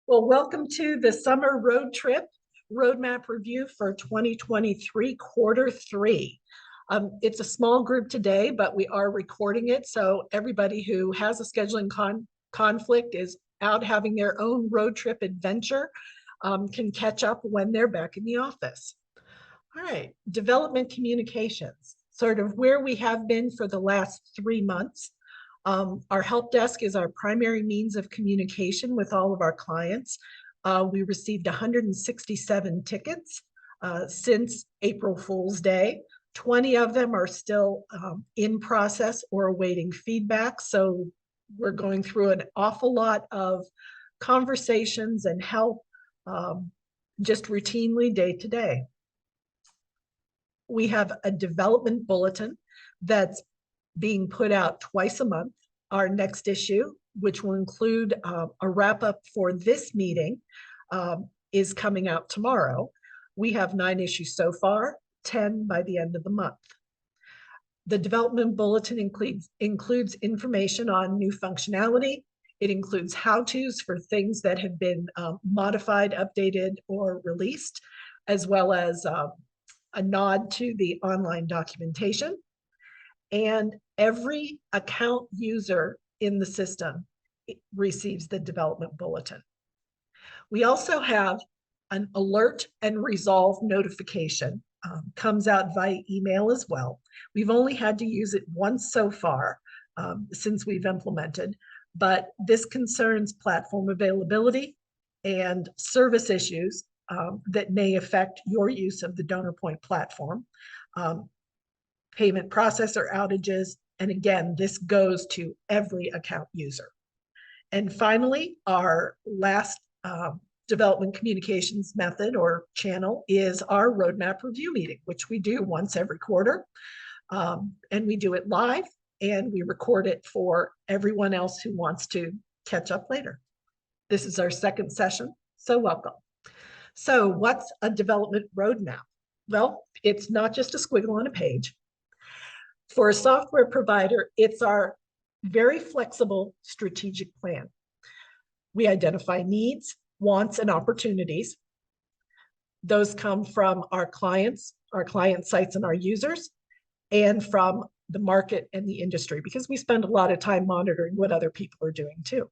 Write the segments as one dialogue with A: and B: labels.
A: Well, welcome to the summer road trip roadmap review for 2023 quarter three. It's a small group today, but we are recording it. So everybody who has a scheduling conflict is out having their own road trip adventure can catch up when they're back in the office. All right, development communications, sort of where we have been for the last 3 months. Our help desk is our primary means of communication with all of our clients. We received 167 tickets since April Fool's Day. 20 of them are still in process or awaiting feedback. So we're going through an awful lot of conversations and help just routinely day to day. We have a development bulletin that's being put out twice a month. Our next issue, which will include a wrap up for this meeting, is coming out tomorrow. We have 9 issues so far, 10 by the end of the month. The development bulletin includes information on new functionality. It includes how-tos for things that have been modified, updated, or released, as well as a nod to the online documentation. And every account user in the system receives the development bulletin. We also have an alert and resolve notification, comes out via email as well. We've only had to use it once so far since we've implemented, but this concerns platform availability and service issues that may affect your use of the DonorPoint platform. Payment processor outages, and again, this goes to every account user. And finally, our last development communications method or channel is our roadmap review meeting, which we do once every quarter. And we do it live and we record it for everyone else who wants to catch up later. This is our second session, so welcome. So what's a development roadmap? Well, it's not just a squiggle on a page. For a software provider, it's our very flexible strategic plan. We identify needs, wants, and opportunities. Those come from our clients, our client sites, and our users, and from the market and the industry, because we spend a lot of time monitoring what other people are doing too.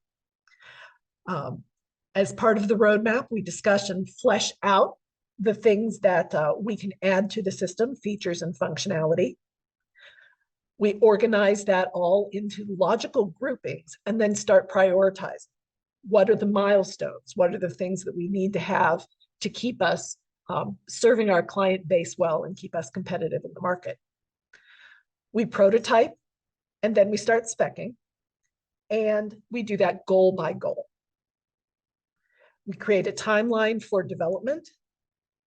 A: As part of the roadmap, we discuss and flesh out the things that we can add to the system, features and functionality. We organize that all into logical groupings and then start prioritizing. What are the milestones? What are the things that we need to have to keep us serving our client base well and keep us competitive in the market? We prototype and then we start speccing, and we do that goal by goal. We create a timeline for development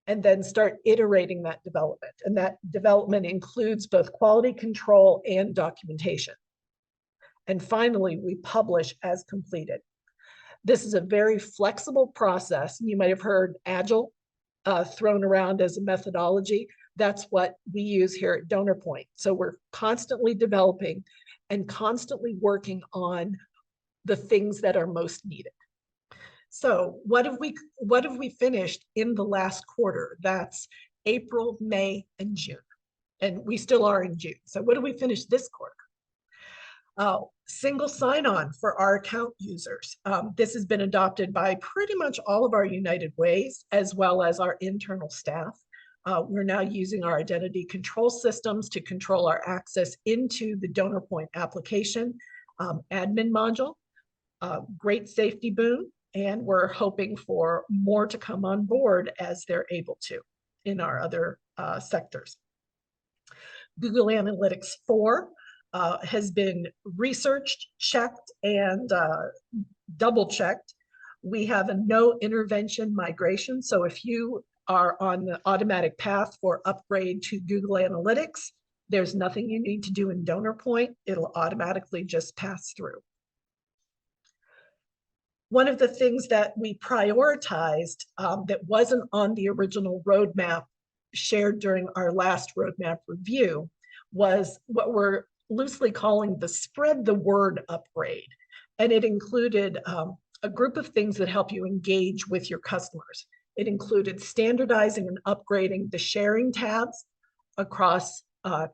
A: and then start iterating that development. And that development includes both quality control and documentation. And finally, we publish as completed. This is a very flexible process. You might have heard Agile thrown around as a methodology. That's what we use here at DonorPoint. So we're constantly developing and constantly working on the things that are most needed. So what have we finished in the last quarter? That's April, May, and June. And we still are in June. So what did we finish this quarter? Single sign-on for our account users. This has been adopted by pretty much all of our United Ways, as well as our internal staff. We're now using our identity control systems to control our access into the DonorPoint application admin module. Great safety boon. And we're hoping for more to come on board as they're able to in our other sectors. Google Analytics 4 has been researched, checked, and double-checked. We have a no intervention migration. So if you are on the automatic path for upgrade to Google Analytics, there's nothing you need to do in DonorPoint. It'll automatically just pass through. One of the things that we prioritized that wasn't on the original roadmap shared during our last roadmap review was what we're loosely calling the spread the word upgrade. And it included a group of things that help you engage with your customers. It included standardizing and upgrading the sharing tabs across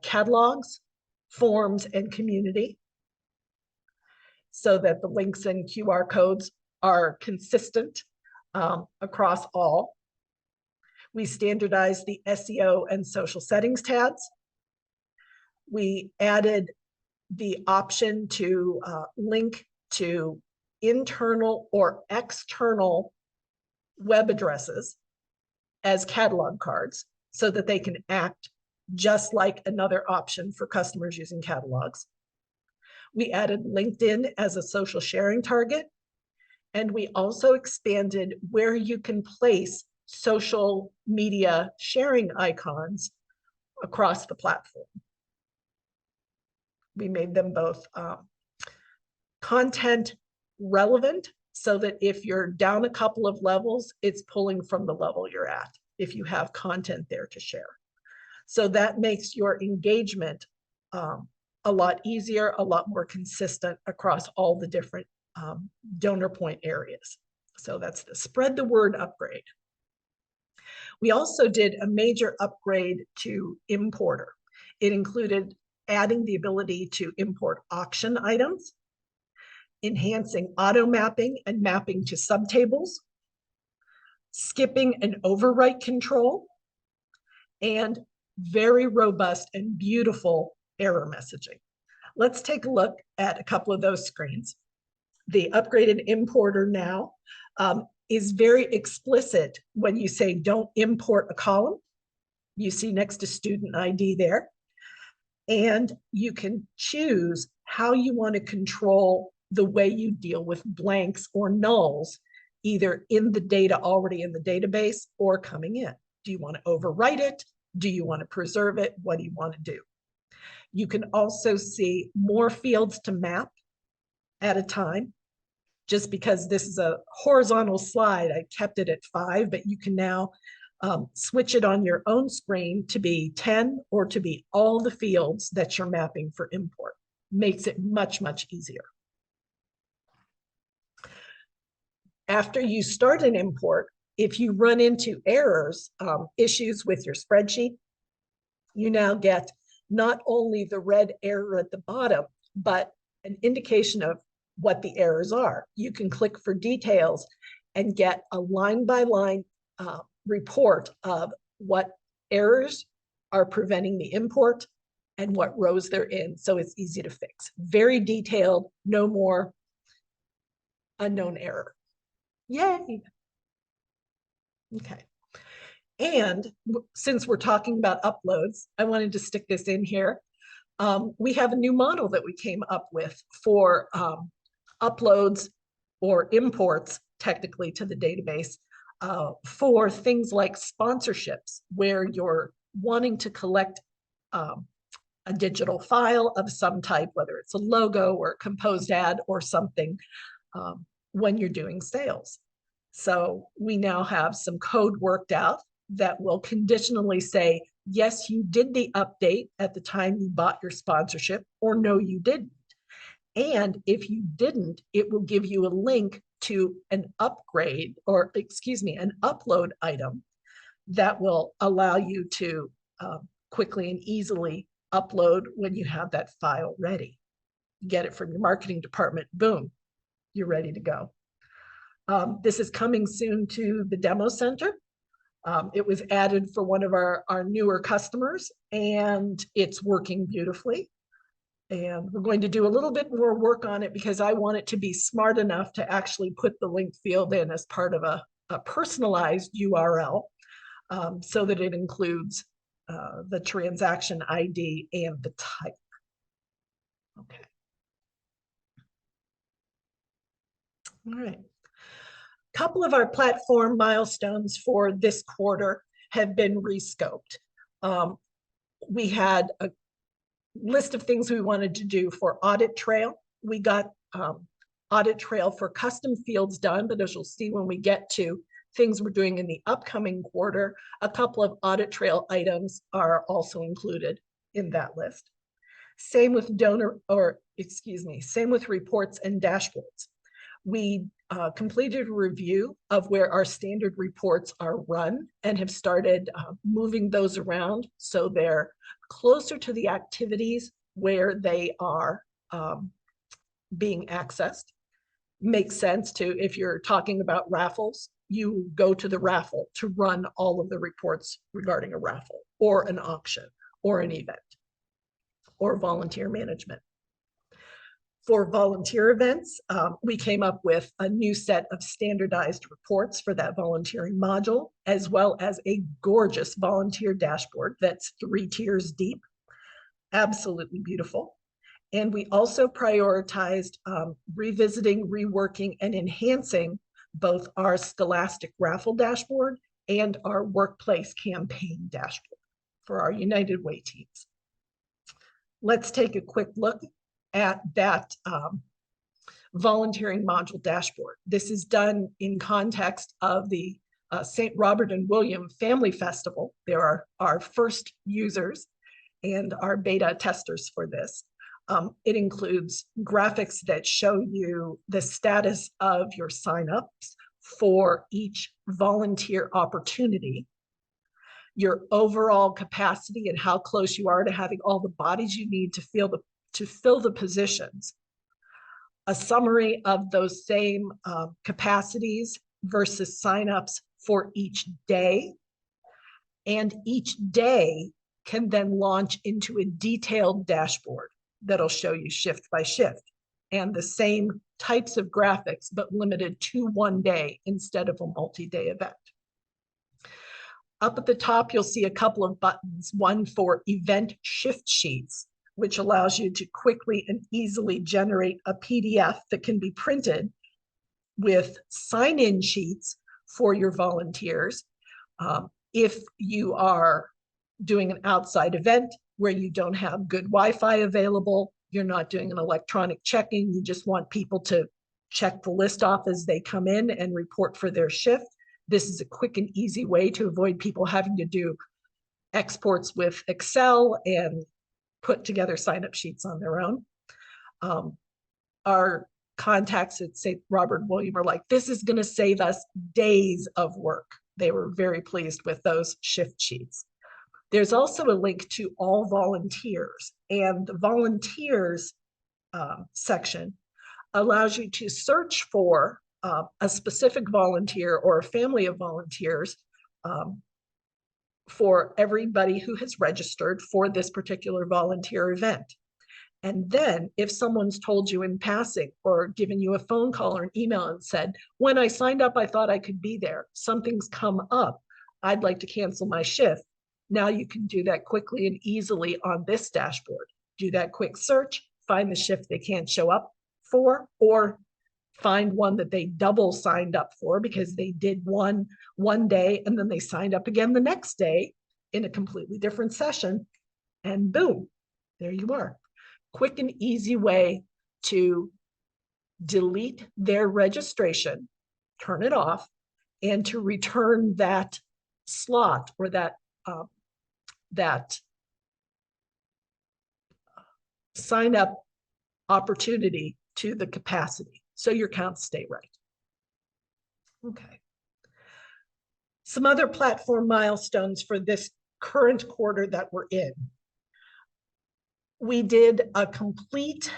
A: catalogs, forms, and community, so that the links and QR codes are consistent across all. We standardized the SEO and social settings tabs. We added the option to link to internal or external web addresses as catalog cards so that they can act just like another option for customers using catalogs. We added LinkedIn as a social sharing target, and we also expanded where you can place social media sharing icons across the platform. We made them both content relevant, so that if you're down a couple of levels, it's pulling from the level you're at if you have content there to share. So that makes your engagement a lot easier, a lot more consistent across all the different DonorPoint areas. So that's the spread the word upgrade. We also did a major upgrade to Importer. It included adding the ability to import auction items, enhancing auto mapping and mapping to subtables, skipping and overwrite control, and very robust and beautiful error messaging. Let's take a look at a couple of those screens. The upgraded Importer now is very explicit when you say don't import a column. You see next to student ID there. And you can choose how you want to control the way you deal with blanks or nulls, either in the data already in the database or coming in. Do you want to overwrite it? Do you want to preserve it? What do you want to do? You can also see more fields to map at a time. Just because this is a horizontal slide, I kept it at 5, but you can now switch it on your own screen to be 10 or to be all the fields that you're mapping for import. Makes it much, much easier. After you start an import, if you run into errors, issues with your spreadsheet, you now get not only the red error at the bottom, but an indication of what the errors are. You can click for details and get a line-by-line report of what errors are preventing the import and what rows they're in, so it's easy to fix. Very detailed, no more unknown error. Yay! Okay. And since we're talking about uploads, I wanted to stick this in here. We have a new model that we came up with for uploads or imports, technically, to the database for things like sponsorships, where you're wanting to collect a digital file of some type, whether it's a logo or a composed ad or something, when you're doing sales. So we now have some code worked out that will conditionally say, yes, you did the update at the time you bought your sponsorship, or no, you didn't. And if you didn't, it will give you a link to an upgrade, or excuse me, an upload item that will allow you to quickly and easily upload when you have that file ready. Get it from your marketing department, boom, you're ready to go. This is coming soon to the demo center. It was added for one of our newer customers, and it's working beautifully. And we're going to do a little bit more work on it because I want it to be smart enough to actually put the link field in as part of a personalized URL, so that it includes the transaction ID and the type. Okay. All right. A couple of our platform milestones for this quarter have been rescoped. We had a list of things we wanted to do for audit trail. We got audit trail for custom fields done, but as you'll see when we get to things we're doing in the upcoming quarter, a couple of audit trail items are also included in that list. Same with same with reports and dashboards. We completed a review of where our standard reports are run and have started moving those around so they're closer to the activities where they are being accessed. Makes sense to, if you're talking about raffles, you go to the raffle to run all of the reports regarding a raffle or an auction or an event or volunteer management. For volunteer events, we came up with a new set of standardized reports for that volunteering module, as well as a gorgeous volunteer dashboard that's 3 tiers deep. Absolutely beautiful. And we also prioritized revisiting, reworking, and enhancing both our Scholastic raffle dashboard and our workplace campaign dashboard for our United Way teams. Let's take a quick look at that volunteering module dashboard. This is done in context of the St. Robert and William Family Festival. There are our first users and our beta testers for this. It includes graphics that show you the status of your signups for each volunteer opportunity, your overall capacity and how close you are to having all the bodies you need to fill the positions, a summary of those same capacities versus signups for each day, and each day can then launch into a detailed dashboard that'll show you shift by shift, and the same types of graphics, but limited to 1 day instead of a multi-day event. Up at the top, you'll see a couple of buttons, one for event shift sheets, which allows you to quickly and easily generate a PDF that can be printed with sign-in sheets for your volunteers. If you are doing an outside event where you don't have good Wi-Fi available, you're not doing an electronic check-in, you just want people to check the list off as they come in and report for their shift. This is a quick and easy way to avoid people having to do exports with Excel and put together sign-up sheets on their own. Our contacts at St. Robert and William are like, this is going to save us days of work. They were very pleased with those shift sheets. There's also a link to all volunteers, and the volunteers section allows you to search for a specific volunteer or a family of volunteers for everybody who has registered for this particular volunteer event. And then if someone's told you in passing or given you a phone call or an email and said, when I signed up, I thought I could be there, something's come up, I'd like to cancel my shift. Now you can do that quickly and easily on this dashboard. Do that quick search, find the shift they can't show up for, or find one that they double signed up for because they did one day and then they signed up again the next day in a completely different session, and boom, there you are. Quick and easy way to delete their registration, turn it off, and to return that slot or that sign up opportunity to the capacity, so your counts stay right. Okay. Some other platform milestones for this current quarter that we're in. We did a complete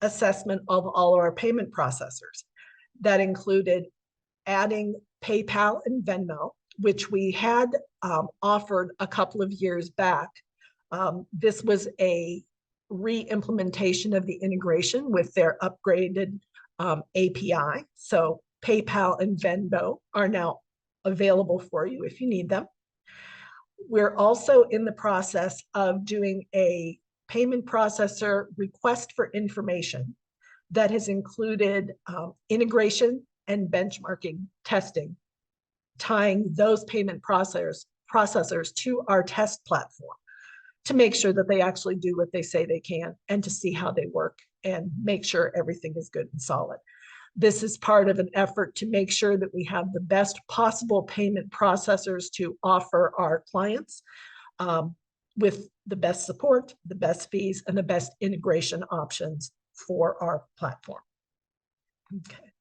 A: assessment of all our payment processors. That included adding PayPal and Venmo, which we had offered a couple of years back. This was a re-implementation of the integration with their upgraded API. So PayPal and Venmo are now available for you if you need them. We're also in the process of doing a payment processor request for information that has included integration and benchmarking testing, tying those payment processors to our test platform to make sure that they actually do what they say they can and to see how they work and make sure everything is good and solid. This is part of an effort to make sure that we have the best possible payment processors to offer our clients with the best support, the best fees, and the best integration options for our platform. Okay.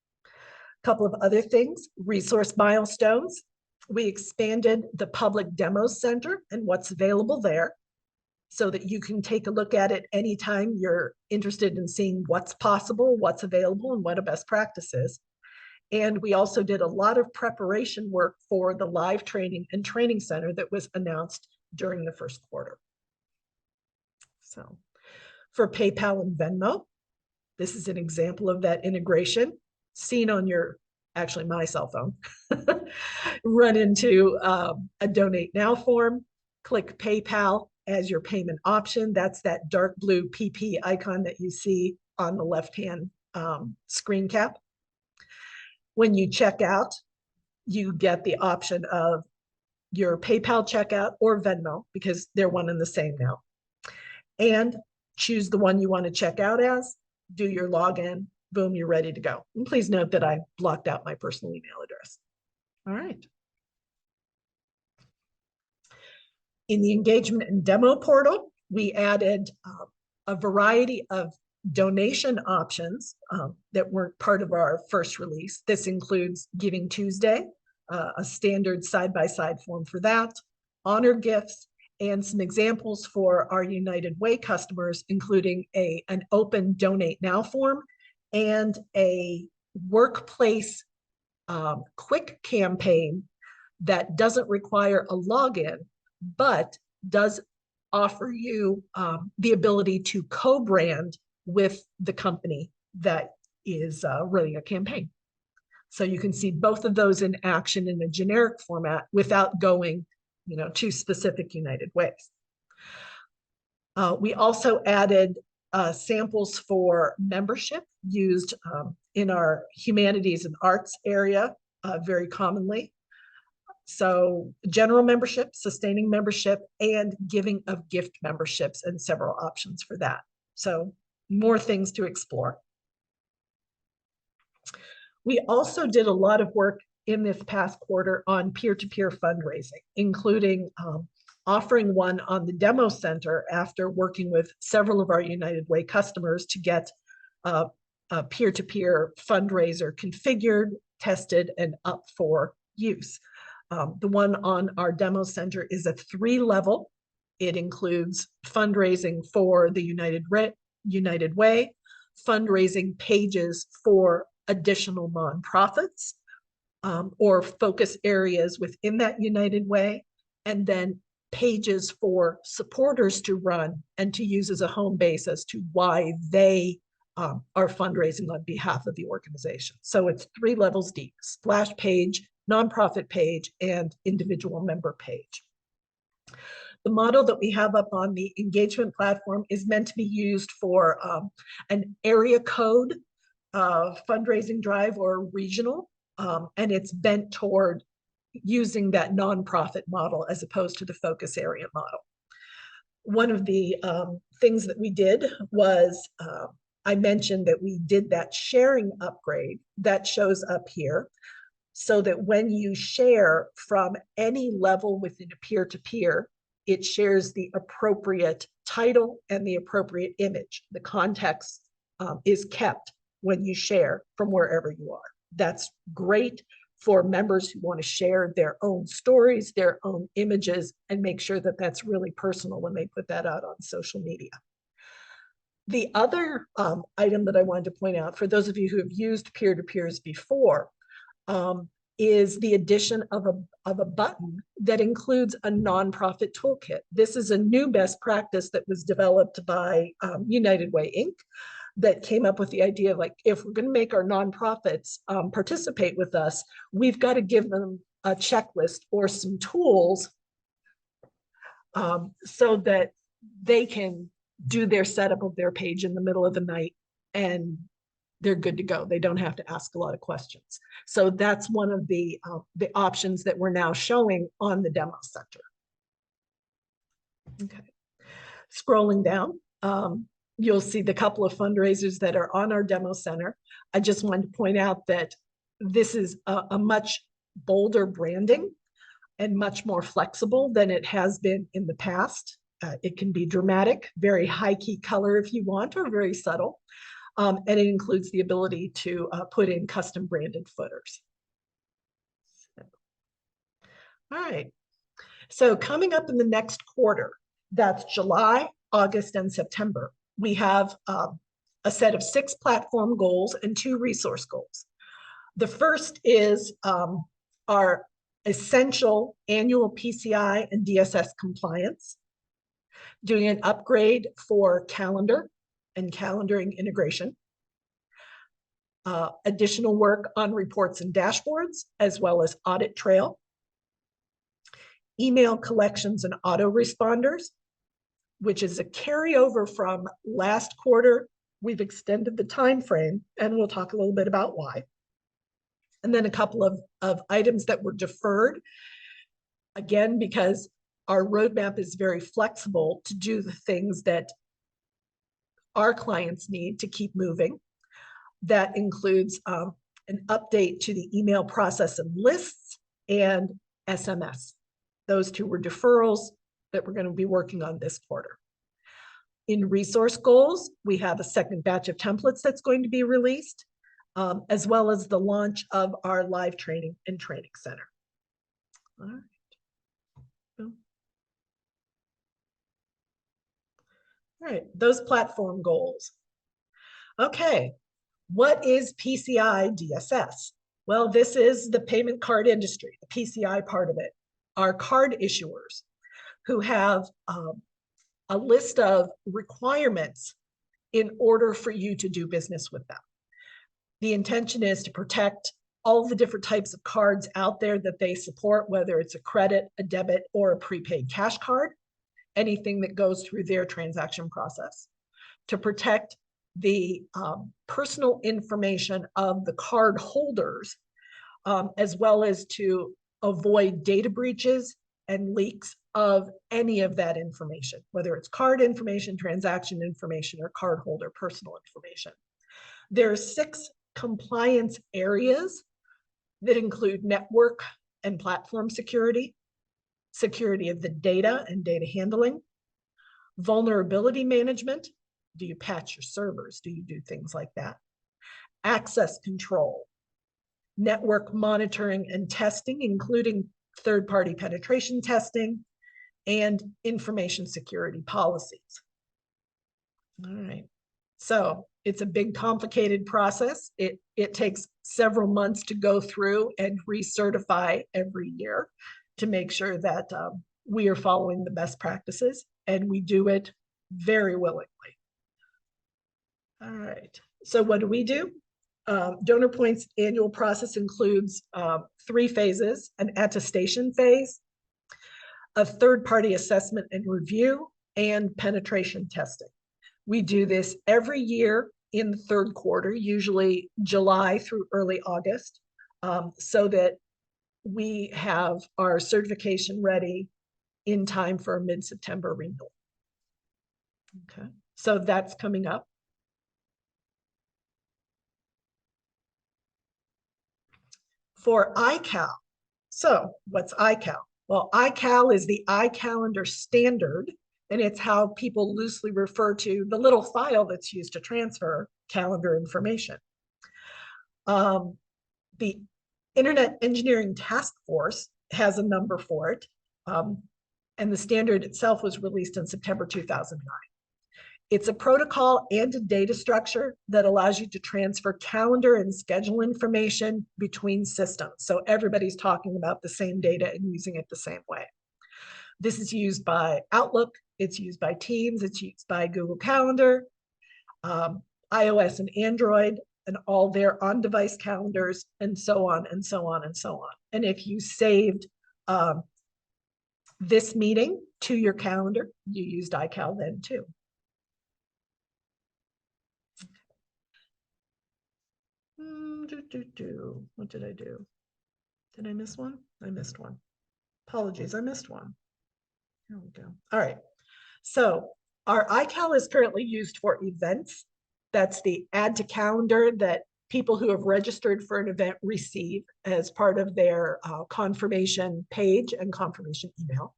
A: Couple of other things, resource milestones. We expanded the public demo center and what's available there so that you can take a look at it anytime you're interested in seeing what's possible, what's available, and what a best practice is. And we also did a lot of preparation work for the live training and training center that was announced during the first quarter. So for PayPal and Venmo, this is an example of that integration seen on your, actually my cell phone. Run into a donate now form, click PayPal as your payment option. That's that dark blue PP icon that you see on the left-hand screen cap. When you check out, you get the option of your PayPal checkout or Venmo because they're one and the same now. And choose the one you want to check out as, do your login, boom, you're ready to go. And please note that I blocked out my personal email address. All right. In the engagement and demo portal, we added a variety of donation options that weren't part of our first release. This includes Giving Tuesday, a standard side-by-side form for that, honor gifts, and some examples for our United Way customers, including an open Donate Now form and a workplace quick campaign that doesn't require a login, but does offer you the ability to co-brand with the company that is running a campaign. So you can see both of those in action in a generic format without going, to specific United Ways. We also added samples for membership used in our humanities and arts area very commonly. So general membership, sustaining membership, and giving of gift memberships, and several options for that. So more things to explore. We also did a lot of work in this past quarter on peer-to-peer fundraising, including offering one on the demo center after working with several of our United Way customers to get a peer-to-peer fundraiser configured, tested, and up for use. The one on our demo center is a 3-level. It includes fundraising for the United Way, fundraising pages for additional nonprofits or focus areas within that United Way, and then pages for supporters to run and to use as a home base as to why they are fundraising on behalf of the organization. So it's 3 levels deep: splash page, nonprofit page, and individual member page. The model that we have up on the engagement platform is meant to be used for an area code fundraising drive or regional, and it's bent toward using that nonprofit model as opposed to the focus area model. One of the things that we did was I mentioned that we did that sharing upgrade that shows up here, so that when you share from any level within a peer-to-peer, it shares the appropriate title and the appropriate image. The context is kept when you share from wherever you are. That's great for members who want to share their own stories, their own images, and make sure that that's really personal when they put that out on social media. The other item that I wanted to point out, for those of you who have used peer-to-peers before, is the addition of a button that includes a nonprofit toolkit. This is a new best practice that was developed by United Way, Inc., that came up with the idea of, like, if we're going to make our nonprofits participate with us, we've got to give them a checklist or some tools so that they can do their setup of their page in the middle of the night and they're good to go. They don't have to ask a lot of questions. So that's one of the options that we're now showing on the demo center. Okay, scrolling down, you'll see the couple of fundraisers that are on our demo center. I just wanted to point out that this is a much bolder branding and much more flexible than it has been in the past. It can be dramatic, very high key color if you want, or very subtle. and it includes the ability to put in custom branded footers. All right. So coming up in the next quarter, that's July, August, and September, we have a set of 6 platform goals and 2 resource goals. The first is our essential annual PCI and DSS compliance, doing an upgrade for calendar and calendaring integration, additional work on reports and dashboards, as well as audit trail, email collections and autoresponders, which is a carryover from last quarter. We've extended the time frame, and we'll talk a little bit about why. And then a couple of items that were deferred, again, because our roadmap is very flexible to do the things that our clients need to keep moving. That includes an update to the email process and lists and SMS. Those 2 were deferrals that we're going to be working on this quarter. In resource goals, we have a second batch of templates that's going to be released, as well as the launch of our live training and training center. All right. All right, those platform goals. Okay, what is PCI DSS? Well, this is the payment card industry, the PCI part of it. Our card issuers who have a list of requirements in order for you to do business with them. The intention is to protect all the different types of cards out there that they support, whether it's a credit, a debit, or a prepaid cash card, anything that goes through their transaction process, to protect the personal information of the card holders, as well as to avoid data breaches and leaks of any of that information, whether it's card information, transaction information, or cardholder personal information. There are 6 compliance areas that include network and platform security, security of the data and data handling, vulnerability management. Do you patch your servers? Do you do things like that? Access control, network monitoring and testing, including third-party penetration testing, and information security policies. All right. So it's a big, complicated process. It takes several months to go through and recertify every year to make sure that we are following the best practices, and we do it very willingly. All right. So what do? DonorPoint's annual process includes 3 phases: an attestation phase, a third-party assessment and review, and penetration testing. We do this every year in the 3rd quarter, usually July through early August, so that we have our certification ready in time for a mid-September renewal. Okay, so that's coming up. For iCal, so what's iCal? Well, iCal is the iCalendar standard, and it's how people loosely refer to the little file that's used to transfer calendar information. The Internet Engineering Task Force has a number for it, and the standard itself was released in September 2009. It's a protocol and a data structure that allows you to transfer calendar and schedule information between systems. So everybody's talking about the same data and using it the same way. This is used by Outlook, it's used by Teams, it's used by Google Calendar, iOS and Android, and all their on-device calendars, and so on and so on and so on. And if you saved this meeting to your calendar, you used iCal then too. What did I do? Did I miss one? I missed one. Apologies, I missed one. Here we go. All right. So our iCal is currently used for events. That's the add to calendar that people who have registered for an event receive as part of their confirmation page and confirmation email.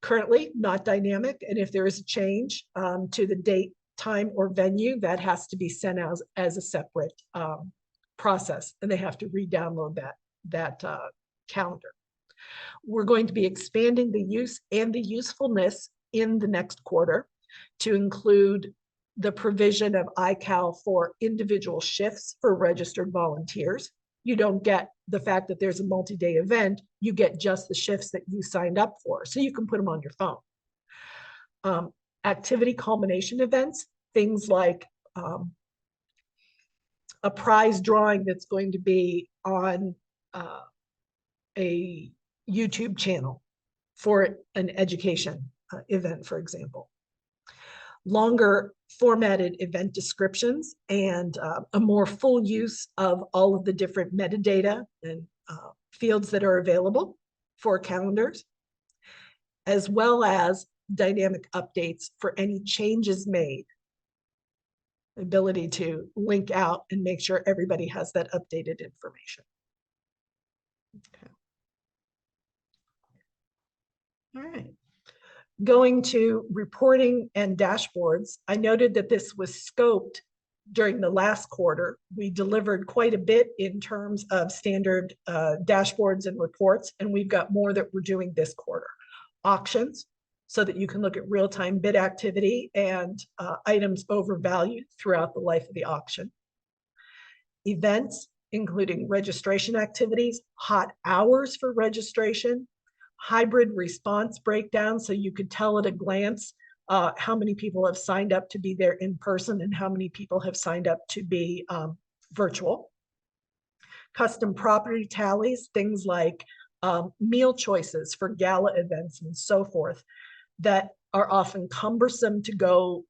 A: Currently not dynamic, and if there is a change to the date, time or venue, that has to be sent out as a separate process, and they have to re-download that calendar. We're going to be expanding the use and the usefulness in the next quarter to include the provision of iCal for individual shifts for registered volunteers. You don't get the fact that there's a multi-day event, you get just the shifts that you signed up for, so you can put them on your phone. Activity culmination events, things like a prize drawing that's going to be on a YouTube channel for an education event, for example. Longer formatted event descriptions and a more full use of all of the different metadata and fields that are available for calendars, as well as dynamic updates for any changes made. Ability to link out and make sure everybody has that updated information. Okay. All right. Going to reporting and dashboards, I noted that this was scoped during the last quarter. We delivered quite a bit in terms of standard dashboards and reports, and we've got more that we're doing this quarter. Auctions, so that you can look at real-time bid activity and items overvalued throughout the life of the auction. Events, including registration activities, hot hours for registration, hybrid response breakdown, so you could tell at a glance how many people have signed up to be there in person and how many people have signed up to be virtual. Custom property tallies, things like meal choices for gala events and so forth, that are often cumbersome to go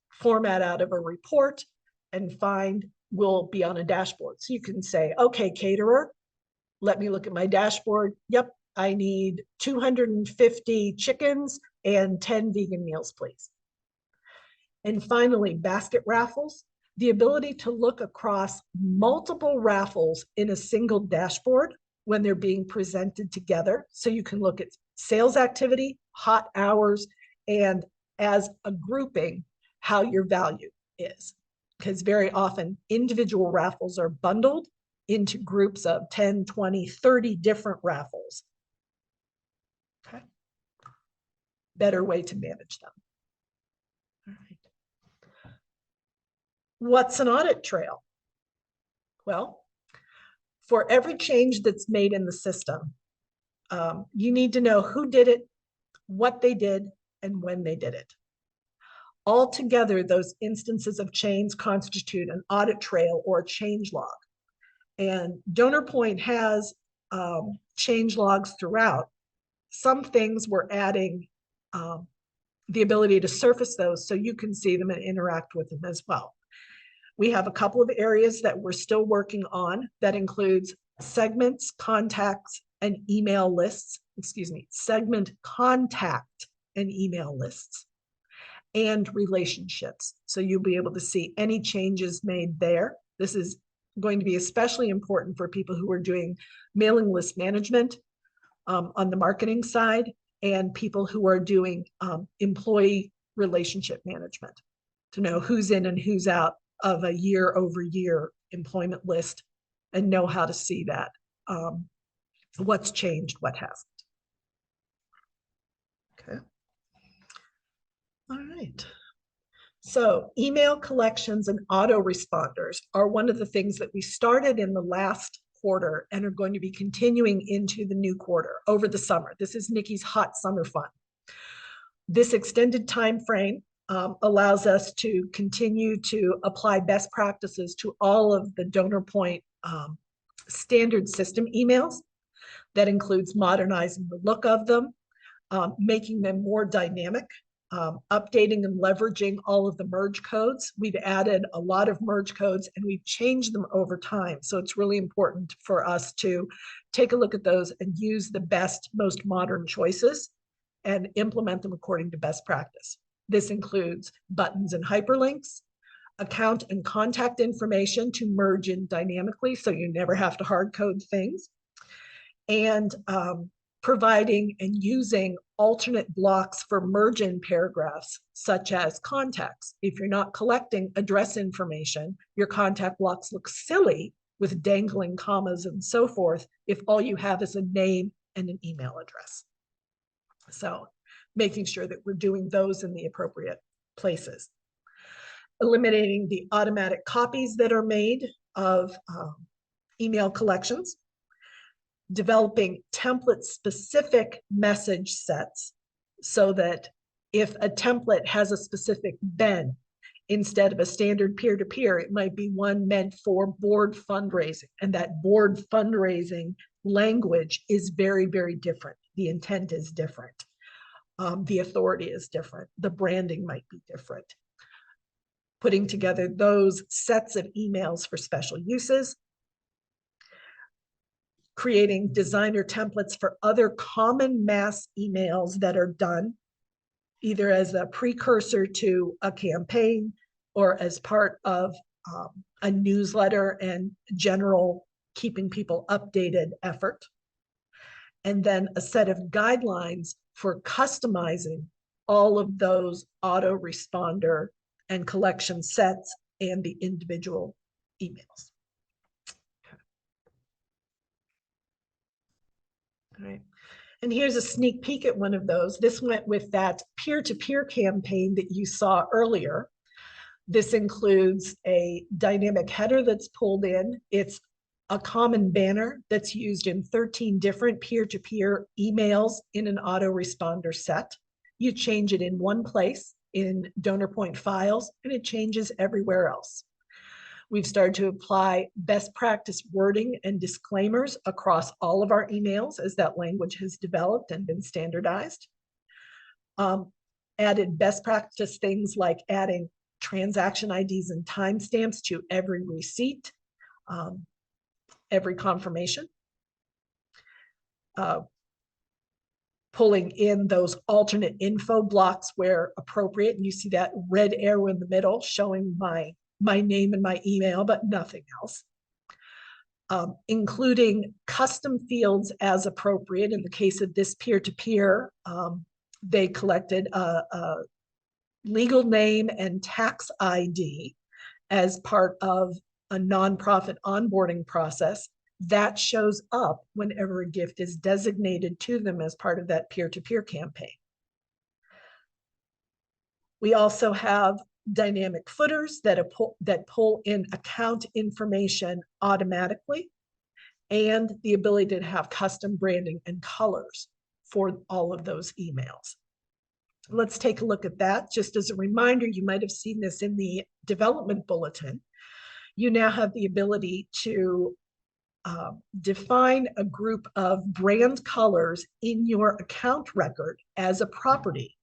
A: format out of a report and find will be on a dashboard. So you can say, okay, caterer, let me look at my dashboard. Yep, I need 250 chickens and 10 vegan meals, please. And finally, basket raffles, the ability to look across multiple raffles in a single dashboard when they're being presented together. So you can look at sales activity, hot hours, and as a grouping, how your value is. Because very often individual raffles are bundled into groups of 10, 20, 30 different raffles. Okay. Better way to manage them. All right. What's an audit trail? Well, for every change that's made in the system, you need to know who did it, what they did, and when they did it. Altogether, those instances of change constitute an audit trail or a change log. And DonorPoint has change logs throughout. Some things we're adding the ability to surface those so you can see them and interact with them as well. We have a couple of areas that we're still working on that includes segments, contacts, and email lists, segment contact and email lists, and relationships. So you'll be able to see any changes made there. This is going to be especially important for people who are doing mailing list management on the marketing side, and people who are doing employee relationship management, to know who's in and who's out of a year over year employment list and know how to see that. What's changed, what hasn't. Okay. All right. So email collections and autoresponders are one of the things that we started in the last quarter and are going to be continuing into the new quarter over the summer. This is Nikki's hot summer fun. This extended time frame allows us to continue to apply best practices to all of the DonorPoint standard system emails. That includes modernizing the look of them, making them more dynamic, updating and leveraging all of the merge codes. We've added a lot of merge codes and we've changed them over time. So it's really important for us to take a look at those and use the best, most modern choices and implement them according to best practice. This includes buttons and hyperlinks, account and contact information to merge in dynamically so you never have to hard code things, and providing and using alternate blocks for merge-in paragraphs, such as contacts. If you're not collecting address information, your contact blocks look silly with dangling commas and so forth if all you have is a name and an email address. So making sure that we're doing those in the appropriate places. Eliminating the automatic copies that are made of email collections. Developing template-specific message sets so that if a template has a specific bend, instead of a standard peer-to-peer, it might be one meant for board fundraising. And that board fundraising language is very, very different. The intent is different. The authority is different. The branding might be different. Putting together those sets of emails for special uses. Creating designer templates for other common mass emails that are done, either as a precursor to a campaign or as part of a newsletter and general keeping people updated effort. And then a set of guidelines for customizing all of those autoresponder and collection sets and the individual emails. All right. And here's a sneak peek at one of those. This went with that peer-to-peer campaign that you saw earlier. This includes a dynamic header that's pulled in. It's a common banner that's used in 13 different peer-to-peer emails in an autoresponder set. You change it in one place in DonorPoint files, and it changes everywhere else. We've started to apply best practice wording and disclaimers across all of our emails as that language has developed and been standardized. Added best practice things like adding transaction IDs and timestamps to every receipt, every confirmation. Pulling in those alternate info blocks where appropriate. And you see that red arrow in the middle showing my name and my email, but nothing else. Including custom fields as appropriate. In the case of this peer-to-peer, they collected a legal name and tax ID as part of a nonprofit onboarding process. That shows up whenever a gift is designated to them as part of that peer-to-peer campaign. We also have dynamic footers that pull in account information automatically, and the ability to have custom branding and colors for all of those emails. Let's take a look at that. Just as a reminder, you might have seen this in the development bulletin. You now have the ability to define a group of brand colors in your account record as a property.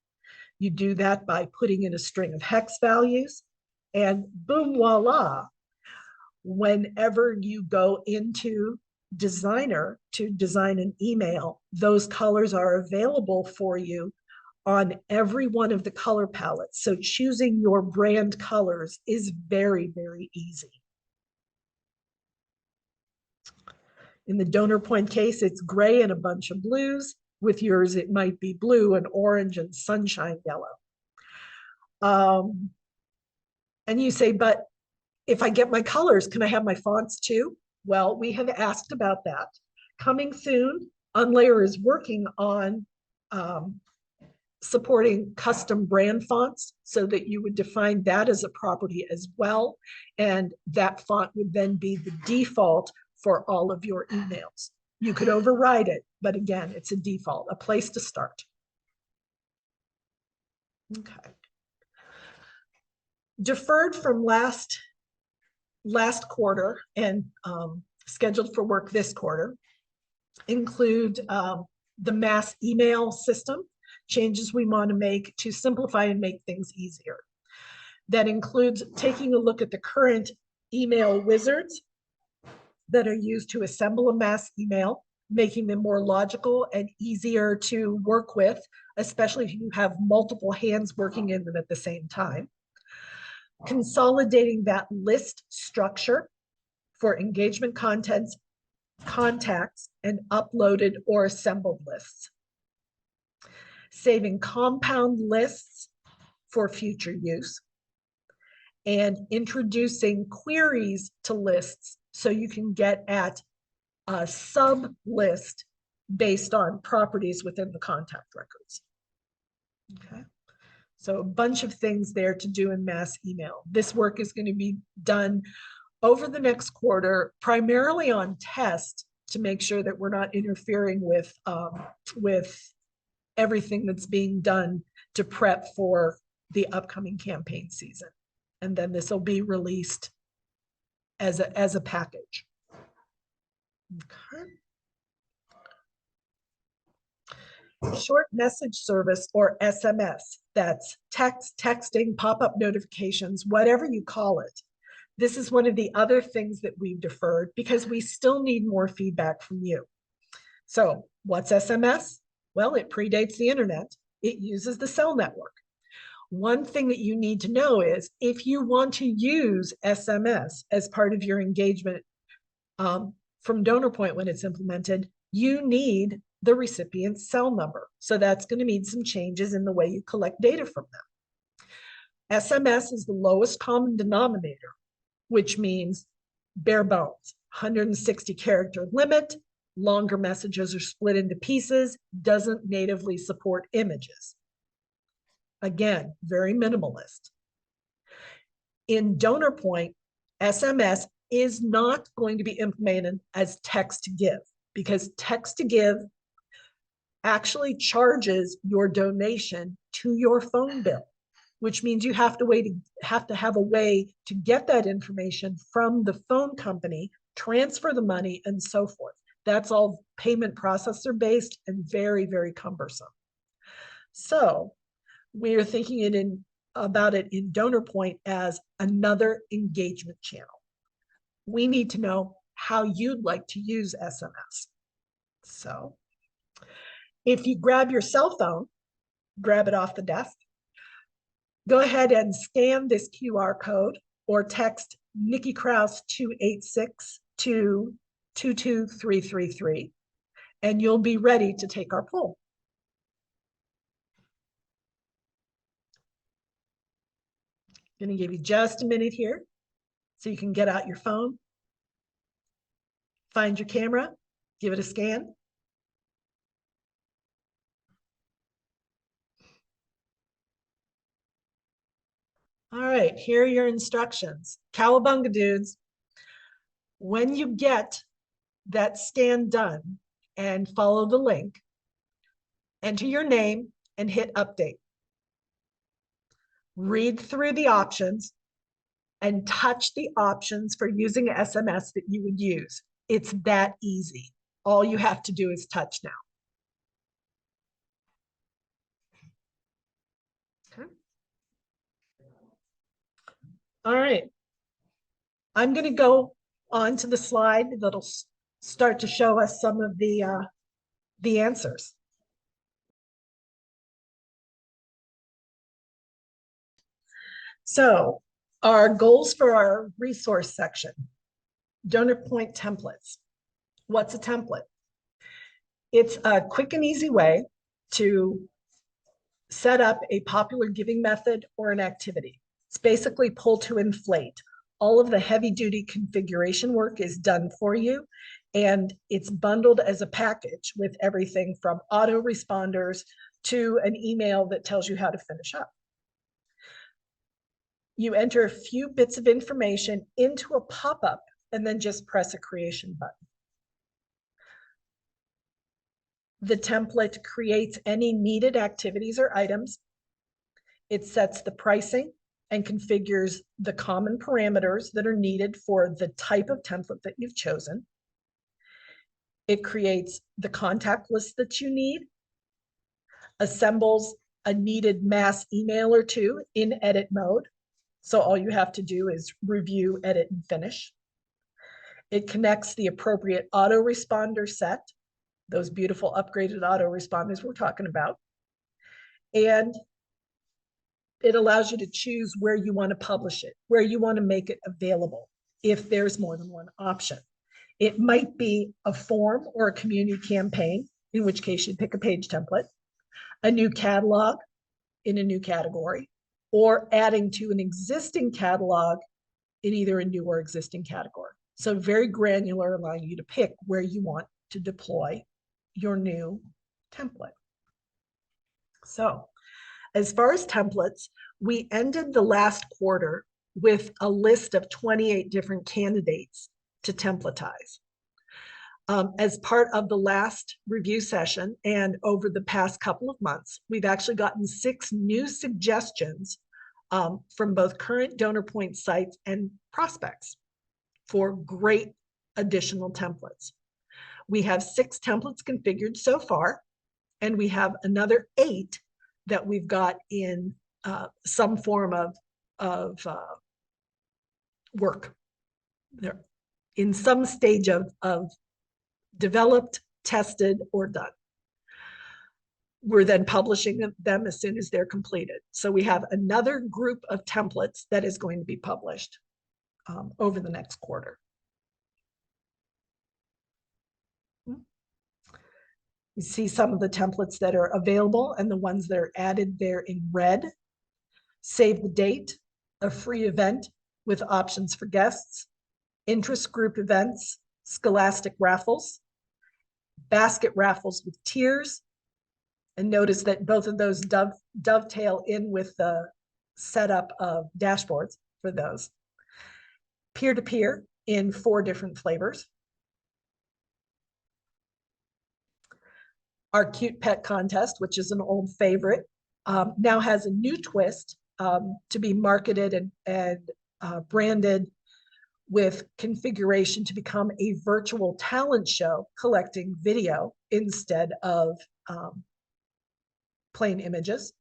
A: You do that by putting in a string of hex values, and boom, voila. Whenever you go into Designer to design an email, those colors are available for you on every one of the color palettes. So choosing your brand colors is very, very easy. In the DonorPoint case, it's gray and a bunch of blues. With yours, it might be blue and orange and sunshine yellow. And you say, but if I get my colors, can I have my fonts too? Well, we have asked about that. Coming soon, Unlayer is working on supporting custom brand fonts so that you would define that as a property as well. And that font would then be the default for all of your emails. You could override it, but again, it's a default, a place to start. Okay. Deferred from last quarter and scheduled for work this quarter include the mass email system, changes we want to make to simplify and make things easier. That includes taking a look at the current email wizards that are used to assemble a mass email, making them more logical and easier to work with, especially if you have multiple hands working in them at the same time. Consolidating that list structure for engagement contents, contacts, and uploaded or assembled lists. saving compound lists for future use, and introducing queries to lists so you can get at a sub list based on properties within the contact records. Okay. So a bunch of things there to do in mass email. This work is going to be done over the next quarter, primarily on test, to make sure that we're not interfering with everything that's being done to prep for the upcoming campaign season. And then this will be released as a package. Okay. Short message service, or SMS, that's text, texting, pop-up notifications, whatever you call it. This is one of the other things that we've deferred because we still need more feedback from you. So what's SMS? Well, it predates the internet. It uses the cell network. One thing that you need to know is if you want to use SMS as part of your engagement from DonorPoint when it's implemented, you need the recipient's cell number. So that's going to need some changes in the way you collect data from them. SMS is the lowest common denominator, which means bare bones, 160 character limit, longer messages are split into pieces, doesn't natively support images. Again, very minimalist. In DonorPoint, SMS is not going to be implemented as text to give, because text to give actually charges your donation to your phone bill, which means you have to have a way to get that information from the phone company, transfer the money, and so forth. That's all payment processor based and very, very cumbersome. So we are thinking about it in DonorPoint as another engagement channel. We need to know how you'd like to use SMS. So if you grab your cell phone, grab it off the desk, go ahead and scan this QR code or text Nikki Krause 286 to 22333, and you'll be ready to take our poll. I'm going to give you just a minute here so you can get out your phone, find your camera, give it a scan. All right, here are your instructions. Cowabunga dudes, when you get that scan done and follow the link, enter your name and hit update. Read through the options and touch the options for using SMS that you would use. It's that easy. All you have to do is touch now. Okay. All right. I'm going to go on to the slide that'll start to show us some of the answers. So our goals for our resource section, DonorPoint templates. What's a template? It's a quick and easy way to set up a popular giving method or an activity. It's basically pull to inflate. All of the heavy duty configuration work is done for you, and it's bundled as a package with everything from autoresponders to an email that tells you how to finish up. You enter a few bits of information into a pop-up and then just press a creation button. The template creates any needed activities or items. It sets the pricing and configures the common parameters that are needed for the type of template that you've chosen. It creates the contact list that you need, assembles a needed mass email or two in edit mode. So all you have to do is review, edit, and finish. It connects the appropriate autoresponder set, those beautiful upgraded autoresponders we're talking about. And it allows you to choose where you want to publish it, where you want to make it available, if there's more than one option. It might be a form or a community campaign, in which case you pick a page template, a new catalog in a new category, or adding to an existing catalog in either a new or existing category. So very granular, allowing you to pick where you want to deploy your new template. So as far as templates, we ended the last quarter with a list of 28 different candidates to templatize. As part of the last review session and over the past couple of months, we've actually gotten 6 new suggestions from both current DonorPoint sites and prospects for great additional templates. We have 6 templates configured so far, and we have another 8 that we've got in some form of work. They're in some stage of developed, tested, or done. We're then publishing them as soon as they're completed. So we have another group of templates that is going to be published over the next quarter. You see some of the templates that are available and the ones that are added there in red. Save the date, a free event with options for guests, interest group events, scholastic raffles, basket raffles with tiers. And notice that both of those dovetail in with the setup of dashboards for those. Peer-to-peer in 4 different flavors. Our cute pet contest, which is an old favorite, now has a new twist to be marketed and branded with configuration to become a virtual talent show collecting video instead of plain images,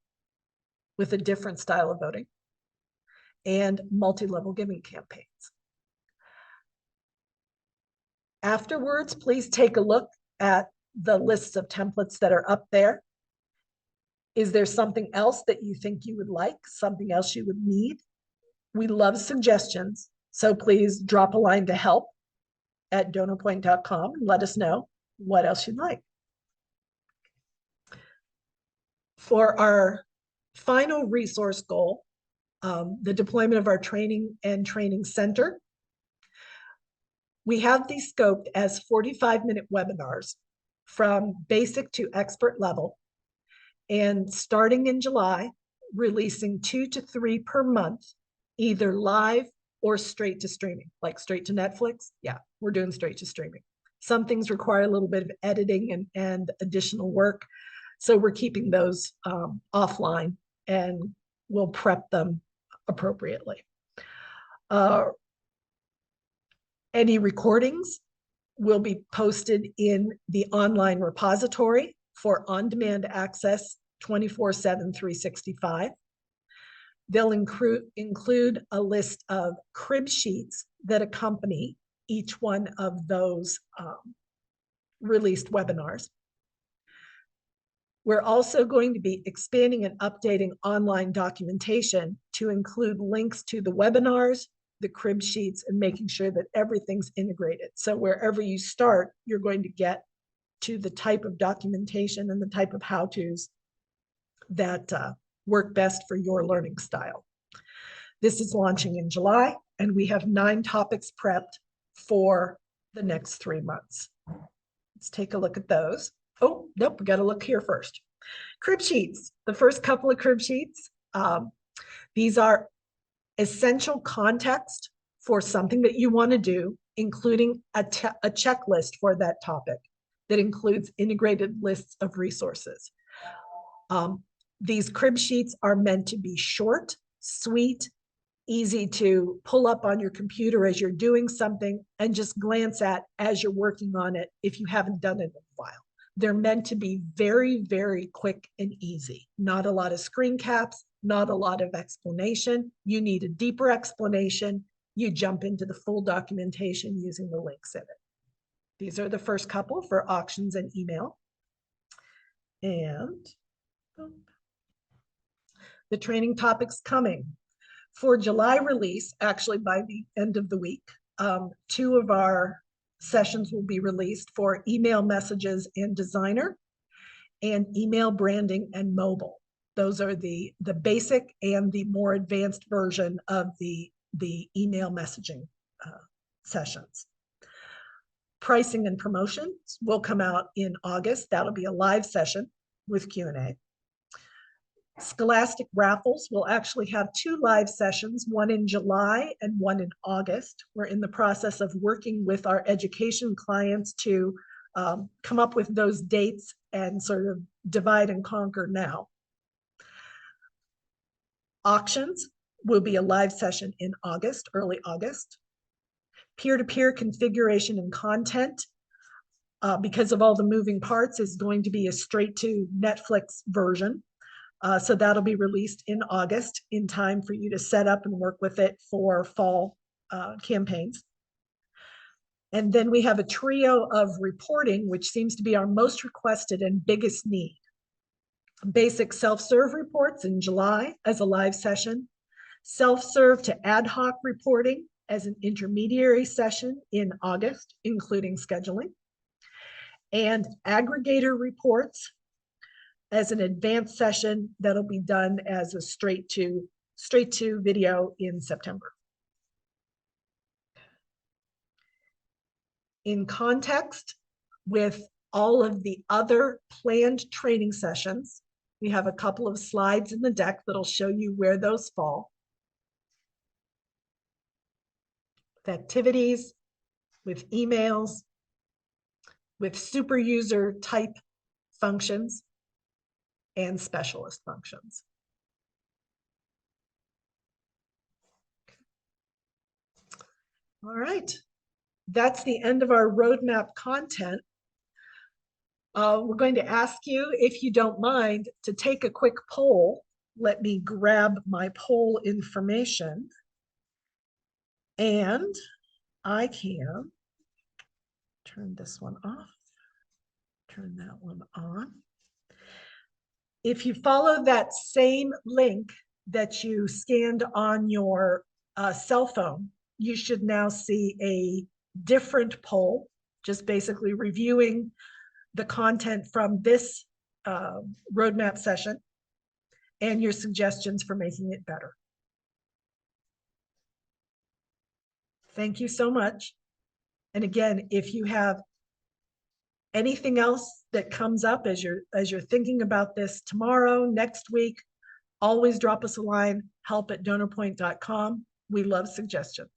A: with a different style of voting, and multi-level giving campaigns. Afterwards, please take a look at the lists of templates that are up there. Is there something else that you think you would like, something else you would need? We love suggestions, so please drop a line to help@donorpoint.com and let us know what else you'd like. For our final resource goal, the deployment of our training and training center, we have these scoped as 45-minute webinars from basic to expert level, and starting in July, releasing 2 to 3 per month, either live or straight to streaming, like straight to Netflix. Yeah, we're doing straight to streaming. Some things require a little bit of editing and additional work, so we're keeping those offline, and we'll prep them appropriately. Any recordings will be posted in the online repository for on-demand access 24/7, 365. They'll include a list of crib sheets that accompany each one of those released webinars. We're also going to be expanding and updating online documentation to include links to the webinars, the crib sheets, and making sure that everything's integrated. So wherever you start, you're going to get to the type of documentation and the type of how-tos that work best for your learning style. This is launching in July, and we have 9 topics prepped for the next 3 months. Let's take a look at those. Oh, nope, we got to look here first. Crib sheets, the first couple of crib sheets. These are essential context for something that you want to do, including a checklist for that topic that includes integrated lists of resources. These crib sheets are meant to be short, sweet, easy to pull up on your computer as you're doing something and just glance at as you're working on it if you haven't done it in a while. They're meant to be very, very quick and easy. Not a lot of screen caps, not a lot of explanation. You need a deeper explanation. You jump into the full documentation using the links in it. These are the first couple for auctions and email. And the training topics coming. For July release, actually by the end of the week, 2 of our sessions will be released for email messages and designer, and email branding and mobile. Those are the basic and the more advanced version of the email messaging sessions. Pricing and promotions will come out in August. That'll be a live session with Q&A. Scholastic raffles will actually have 2 live sessions, one in July and one in August. We're in the process of working with our education clients to come up with those dates and sort of divide and conquer now. Auctions will be a live session in August, early August. Peer-to-peer configuration and content, because of all the moving parts, is going to be a straight to Netflix version. So that'll be released in August in time for you to set up and work with it for fall campaigns. And then we have a trio of reporting, which seems to be our most requested and biggest need. Basic self-serve reports in July as a live session, self-serve to ad hoc reporting as an intermediary session in August, including scheduling, and aggregator reports as an advanced session that'll be done as a straight to video in September. In context with all of the other planned training sessions, we have a couple of slides in the deck that'll show you where those fall. With activities, with emails, with super user type functions, and specialist functions. All right, that's the end of our roadmap content. We're going to ask you, if you don't mind, to take a quick poll. Let me grab my poll information. And I can turn this one off, turn that one on. If you follow that same link that you scanned on your cell phone, you should now see a different poll, just basically reviewing the content from this roadmap session and your suggestions for making it better. Thank you so much. And again, if you have anything else that comes up as you're thinking about this tomorrow, next week, always drop us a line, help@DonorPoint.com. We love suggestions.